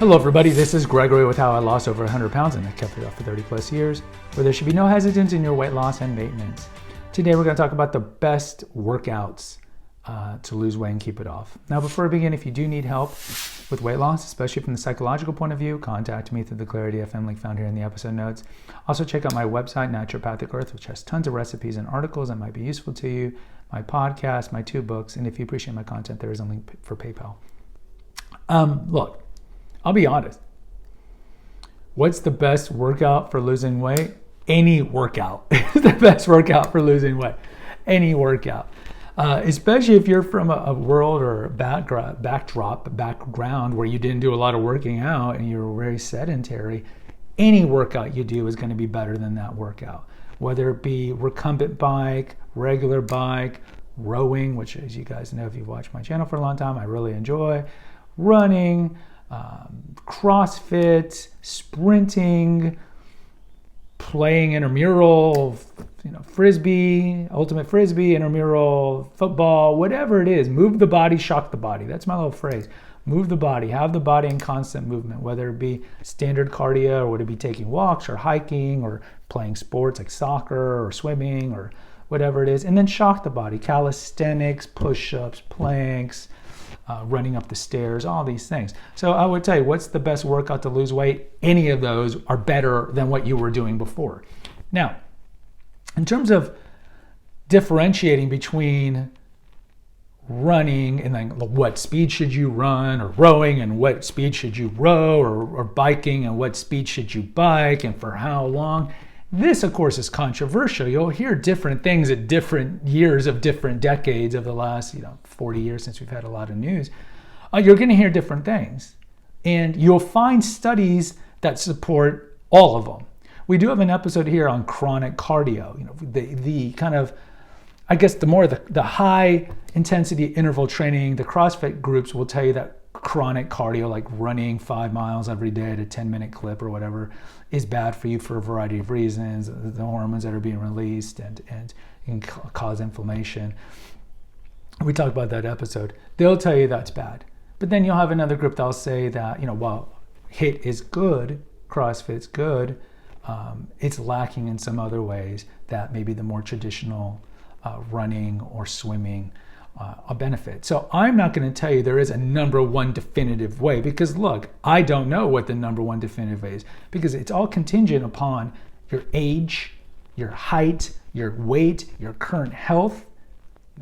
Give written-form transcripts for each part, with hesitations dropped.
Hello everybody, this is Gregory with How I Lost Over 100 Pounds and I kept it off for 30 plus years, where there should be no hesitance in your weight loss and maintenance. Today we're going to talk about the best workouts to lose weight and keep it off. Now before we begin, if you do need help with weight loss, especially from the psychological point of view, contact me through the Clarity FM link found here in the episode notes. Also check out my website, Naturopathic Earth, which has tons of recipes and articles that might be useful to you, my podcast, my 2 books, and if you appreciate my content, there is a link for PayPal. Look, I'll be honest. What's the best workout for losing weight? Any workout is the best workout for losing weight. Any workout. Especially if you're from a world or background where you didn't do a lot of working out and you're very sedentary, any workout you do is going to be better than that workout. Whether it be recumbent bike, regular bike, rowing, which as you guys know if you've watched my channel for a long time, I really enjoy, running, CrossFit, sprinting, playing intramural, frisbee, ultimate frisbee, intramural, football, whatever it is. Move the body, shock the body. That's my little phrase. Move the body, have the body in constant movement, whether it be standard cardio or would it be taking walks or hiking or playing sports like soccer or swimming or whatever it is. And then shock the body, calisthenics, push-ups, planks, running up the stairs, all these things. So I would tell you, what's the best workout to lose weight? Any of those are better than what you were doing before. Now, in terms of differentiating between running and then what speed should you run, or rowing and what speed should you row, or biking and what speed should you bike and for how long, this, of course, is controversial. You'll hear different things at different years of different decades of the last 40 years since we've had a lot of news. You're going to hear different things. And you'll find studies that support all of them. We do have an episode here on chronic cardio. The kind of, I guess the high intensity interval training, the CrossFit groups will tell you that chronic cardio, like running 5 miles every day at a 10-minute clip or whatever, is bad for you for a variety of reasons. The hormones that are being released and can cause inflammation. We talked about that episode. They'll tell you that's bad. But then you'll have another group that'll say that, while HIIT is good, CrossFit's good, it's lacking in some other ways that maybe the more traditional running or swimming a benefit. So I'm not going to tell you there is a number one definitive way, because look, I don't know what the number one definitive way is, because it's all contingent upon your age, your height, your weight, your current health,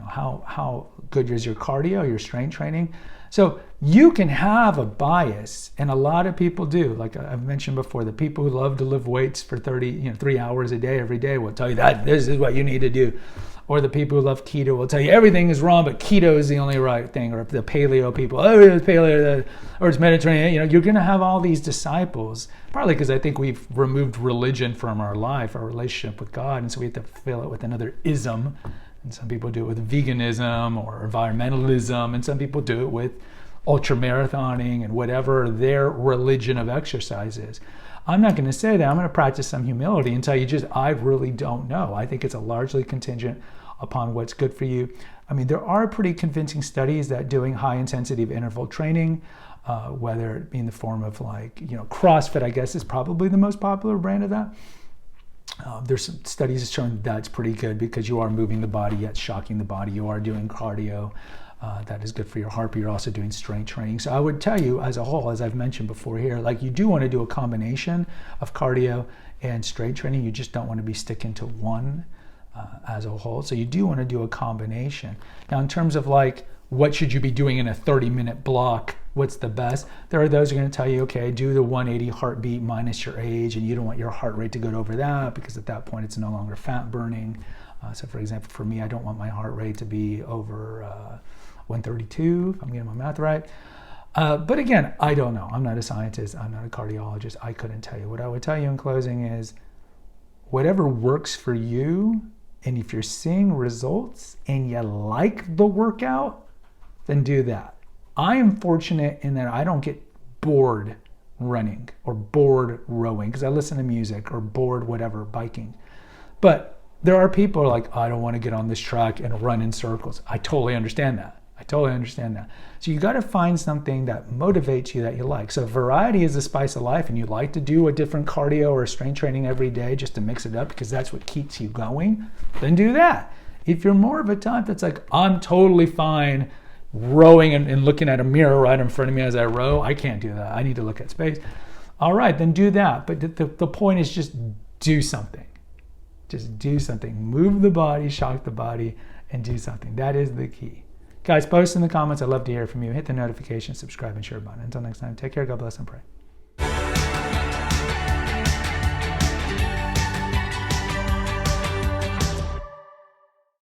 how good is your cardio, your strength training. So you can have a bias, and a lot of people do. Like I've mentioned before, the people who love to lift weights for 3 hours a day every day will tell you that this is what you need to do. Or the people who love keto will tell you everything is wrong, but keto is the only right thing. Or the paleo people, it's paleo, or it's Mediterranean. You're going to have all these disciples, partly because I think we've removed religion from our life, our relationship with God, and so we have to fill it with another ism. And some people do it with veganism or environmentalism, and some people do it with ultra marathoning and whatever their religion of exercise is. I'm not going to say that. I'm going to practice some humility and tell you I really don't know. I think it's a largely contingent upon what's good for you. I mean, there are pretty convincing studies that doing high intensity of interval training, whether it be in the form of CrossFit, I guess, is probably the most popular brand of that. There's some studies showing that's pretty good because you are moving the body yet shocking the body. You are doing cardio. That is good for your heart, but you're also doing strength training. So I would tell you as a whole, as I've mentioned before here, you do want to do a combination of cardio and strength training. You just don't want to be sticking to one as a whole. So you do want to do a combination. Now in terms of what should you be doing in a 30-minute block, what's the best? There are those who are going to tell you, okay, do the 180 heartbeat minus your age, and you don't want your heart rate to go over that because at that point it's no longer fat burning. So for example, for me, I don't want my heart rate to be over 132, if I'm getting my math right. But again, I don't know. I'm not a scientist. I'm not a cardiologist. I couldn't tell you. What I would tell you in closing is whatever works for you, and if you're seeing results and you like the workout, then do that. I am fortunate in that I don't get bored running or bored rowing because I listen to music, or bored whatever, biking. But there are people like, I don't want to get on this track and run in circles. I totally understand that. I totally understand that. So you got to find something that motivates you, that you like. So variety is the spice of life, and you like to do a different cardio or strength training every day just to mix it up because that's what keeps you going, then do that. If you're more of a type that's like, I'm totally fine rowing and looking at a mirror right in front of me as I row, I can't do that. I need to look at space. All right, then do that. But the point is just do something. Just do something. Move the body, shock the body, and do something. That is the key. Guys, post in the comments. I'd love to hear from you. Hit the notification, subscribe, and share button. Until next time, take care. God bless and pray.